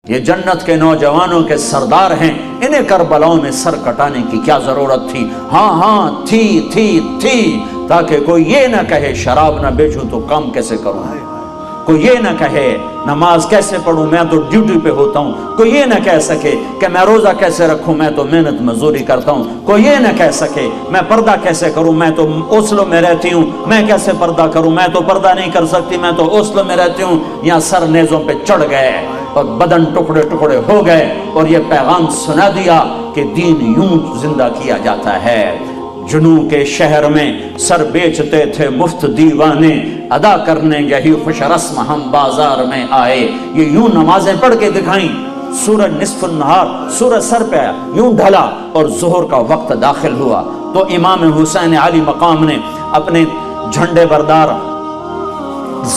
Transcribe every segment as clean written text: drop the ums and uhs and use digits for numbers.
یہ جنت کے نوجوانوں کے سردار ہیں، انہیں کربلاؤں میں سر کٹانے کی کیا ضرورت تھی؟ ہاں تھی، تاکہ کوئی یہ نہ کہے شراب نہ بیچوں تو کام کیسے کروں، کوئی یہ نہ کہے نماز کیسے پڑھوں، میں تو ڈیوٹی پہ ہوتا ہوں، کوئی یہ نہ کہہ سکے کہ میں روزہ کیسے رکھوں، میں تو محنت مزدوری کرتا ہوں، کوئی یہ نہ کہہ سکے میں پردہ کیسے کروں، میں تو اوسلو میں رہتی ہوں، میں کیسے پردہ کروں، میں تو پردہ نہیں کر سکتی، میں تو اوسلو میں رہتی ہوں۔ یہاں سر نیزوں پہ چڑھ گئے اور بدن ٹکڑے ٹکڑے ہو گئے اور یہ پیغام سنا دیا کہ دین یوں زندہ کیا جاتا ہے۔ جنوں کے شہر میں سر بیچتے تھے مفت دیوانے، ادا کرنے یہی خوش رسم ہم بازار میں آئے۔ یہ یوں نمازیں پڑھ کے دکھائیں، سورج نصف النہار، سورج سر پہ آیا، یوں ڈھلا اور ظہر کا وقت داخل ہوا تو امام حسین علی مقام نے اپنے جھنڈے بردار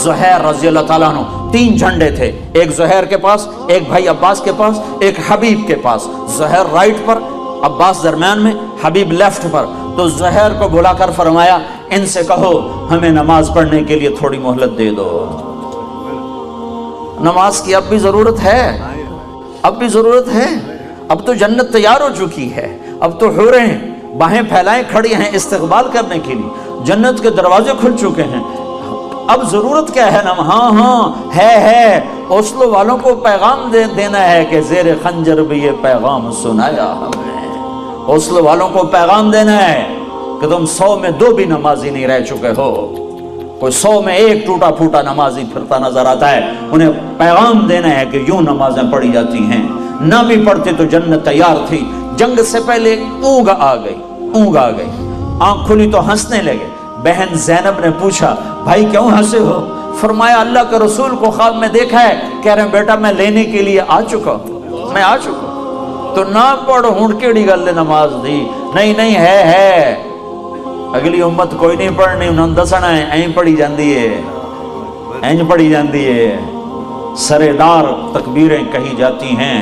زہیر رضی اللہ تعالیٰ عنہ، 3 جھنڈے تھے، ایک زہیر کے پاس، ایک بھائی عباس کے پاس، ایک حبیب کے پاس، زہیر رائٹ پر، عباس درمیان میں، حبیب لیفٹ پر۔ تو زہیر کو بلا کر فرمایا ان سے کہو ہمیں نماز پڑھنے کے لیے تھوڑی مہلت دے دو، نماز کی اب بھی ضرورت ہے، اب بھی ضرورت ہے، اب تو جنت تیار ہو چکی ہے، اب تو حوریں باہیں پھیلائیں کھڑی ہیں استقبال کرنے کے لیے، جنت کے دروازے کھل چکے ہیں، اب ضرورت کیا ہے؟ ہاں ہے اوسلو والوں کو پیغام دینا ہے کہ زیر خنجر بھی یہ پیغام سنایا ہم نے، اوسلو والوں کو پیغام دینا ہے کہ تم 100 میں 2 بھی نمازی نہیں رہ چکے ہو، کوئی 100 میں 1 ٹوٹا پھوٹا نمازی پھرتا نظر آتا ہے، انہیں پیغام دینا ہے کہ یوں نمازیں پڑھی جاتی ہیں، نہ بھی پڑھتے تو جنت تیار تھی۔ جنگ سے پہلے اونگ آ گئی، آنکھ کھلی تو ہنسنے لگے۔ بہن زینب نے پوچھا بھائی کیوں ہنسے ہو؟ فرمایا اللہ کے رسول کو خواب میں دیکھا ہے، کہہ رہے ہیں بیٹا میں لینے کے لیے آ چکا ہوں، تو نہ پڑھ ہون کیڑی گل نماز دی، نہیں ہے، اگلی امت کوئی نہیں پڑھنی، انہوں نے دسنا ہے، این پڑھی جاندی ہے، سردار تکبیریں کہی جاتی ہیں،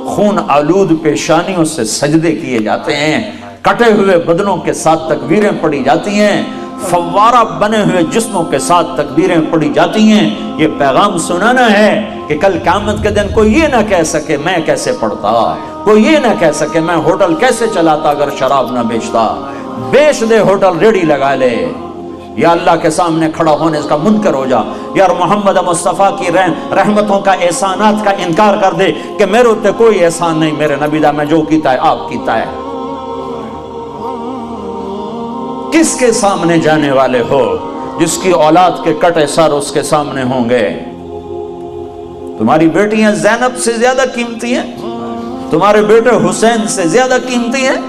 خون آلود پیشانیوں سے سجدے کیے جاتے ہیں، کٹے ہوئے بدنوں کے ساتھ تکبیریں پڑھی جاتی ہیں، فوارہ بنے ہوئے جسموں کے ساتھ تکبیریں پڑھی جاتی ہیں۔ یہ پیغام سنانا ہے کہ کل قیامت کے دن کوئی یہ نہ کہہ سکے میں کیسے پڑھتا، کوئی یہ نہ کہہ سکے میں ہوٹل کیسے چلاتا اگر شراب نہ بیچتا، بیچ دے ہوٹل، ریڑی لگا لے، یا اللہ کے سامنے کھڑا ہونے اس کا منکر ہو جا، یار محمد مصطفیٰ کی رحمتوں کا احسانات کا انکار کر دے کہ میرے تے کوئی احسان نہیں، میرے نبی دا میں جو کیتا ہے آپ کیتا ہے۔ کس کے سامنے جانے والے ہو؟ جس کی اولاد کے کٹے سر اس کے سامنے ہوں گے۔ تمہاری بیٹیاں زینب سے زیادہ قیمتی ہیں، تمہارے بیٹے حسین سے زیادہ قیمتی ہیں،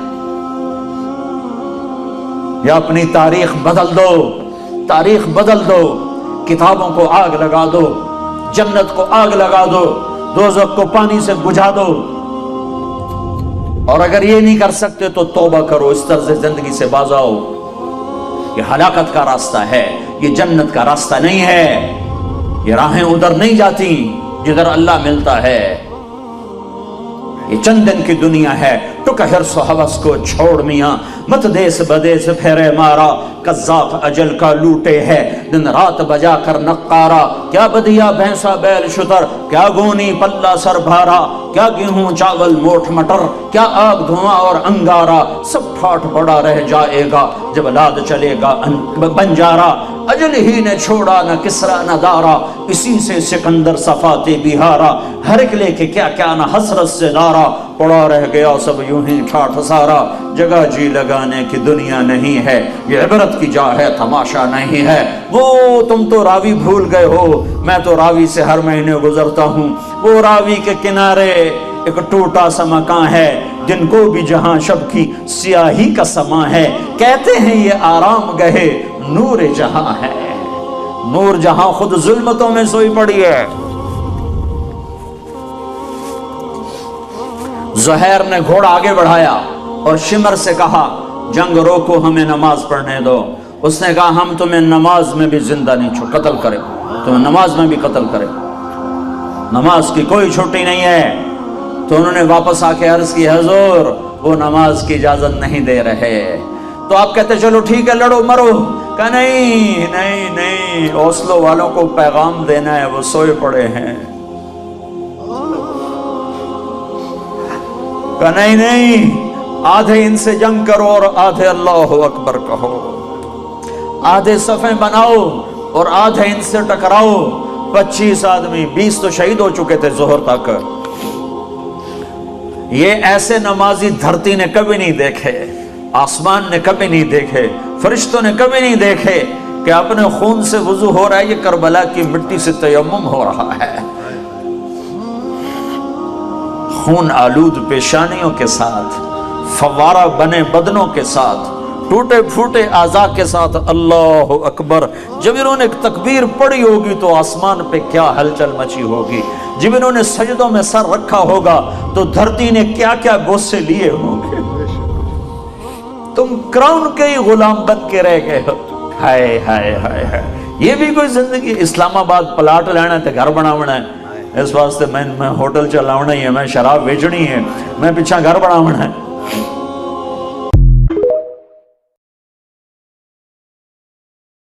یا اپنی تاریخ بدل دو، کتابوں کو آگ لگا دو، جنت کو آگ لگا دو، دوزخ کو پانی سے بجھا دو، اور اگر یہ نہیں کر سکتے تو توبہ کرو، اس طرز زندگی سے باز آؤ۔ یہ ہلاکت کا راستہ ہے، یہ جنت کا راستہ نہیں ہے، یہ راہیں ادھر نہیں جاتی جدھر اللہ ملتا ہے، یہ چند دن کی دنیا ہے، ٹک حرص و حوث کو چھوڑ میاں، مت دیس بدیس پھیرے مارا، قذاق اجل کا لوٹے ہے دن رات بجا کر نقارا، کیا بدیا بھینسا بیل شتر، کیا گونی پلہ سر بھارا، کیا گیہوں چاول موٹھ مٹر، کیا آگ دھواں اور انگارا، سب ٹھاٹ پڑا رہ جائے گا جب لاد چلے گا بنجارا، اجل ہی نے چھوڑا نہ کسرا نہ دارا، اسی سے سکندر صفات بہارا، ہر ایک لے کے کیا کیا نہ حسرت سے دارا، پڑا رہ گیا سب یوں ہی ٹھاٹ سارا، جگہ جی لگانے کی دنیا نہیں ہے، یہ عبرت کی جا ہے تماشا نہیں ہے، وہ تم تو راوی بھول گئے ہو، میں تو راوی سے ہر مہینے گزرتا ہوں، وہ راوی کے کنارے ایک ٹوٹا سا مکان ہے، جن کو بھی جہاں شب کی سیاہی کا سما ہے، کہتے ہیں یہ آرام گہے نور جہاں ہے، نور جہاں خود ظلمتوں میں سوئی پڑی ہے۔ زہیر نے گھوڑا آگے بڑھایا اور شمر سے کہا جنگ روکو، ہمیں نماز پڑھنے دو۔ اس نے کہا ہم تمہیں نماز میں بھی زندہ نہیں قتل کریں، تمہیں نماز میں بھی قتل کریں، نماز کی کوئی چھٹی نہیں ہے۔ تو انہوں نے واپس آ کے عرض کی حضور وہ نماز کی اجازت نہیں دے رہے، تو آپ کہتے چلو ٹھیک ہے لڑو مرو، کہا نہیں، اوسلو والوں کو پیغام دینا ہے، وہ سوئے پڑے ہیں، کہا نہیں نہیں، آدھے ان سے جنگ کرو اور آدھے اللہ اکبر کہو، آدھے صفیں بناؤ اور آدھے ان سے ٹکراؤ۔ 25 آدمی، 20 تو شہید ہو چکے تھے ظہر تک۔ یہ ایسے نمازی دھرتی نے کبھی نہیں دیکھے، آسمان نے کبھی نہیں دیکھے، فرشتوں نے کبھی نہیں دیکھے کہ اپنے خون سے وضو ہو رہا ہے، یہ کربلا کی مٹی سے تیمم ہو رہا ہے، خون آلود پیشانیوں کے ساتھ، فوارہ بنے بدنوں کے ساتھ، ٹوٹے پھوٹے اعضاء کے ساتھ۔ اللہ اکبر! جب انہوں نے تکبیر پڑھی ہوگی تو آسمان پہ کیا ہلچل مچی ہوگی، جب انہوں نے سجدوں میں سر رکھا ہوگا تو دھرتی نے کیا کیا بوسے لیے ہوں گے۔ تم کراؤن کے ہی غلام بن کے رہ گئے ہو۔ ہائے ہائے ہائے ہائے، یہ بھی کوئی زندگی؟ اسلام آباد پلاٹ لینا تے گھر بناونا ہے، اس واسطے میں ہوٹل چلاونا ہی ہے، میں شراب بیچنی ہے، میں پیچھا گھر بناونا ہے۔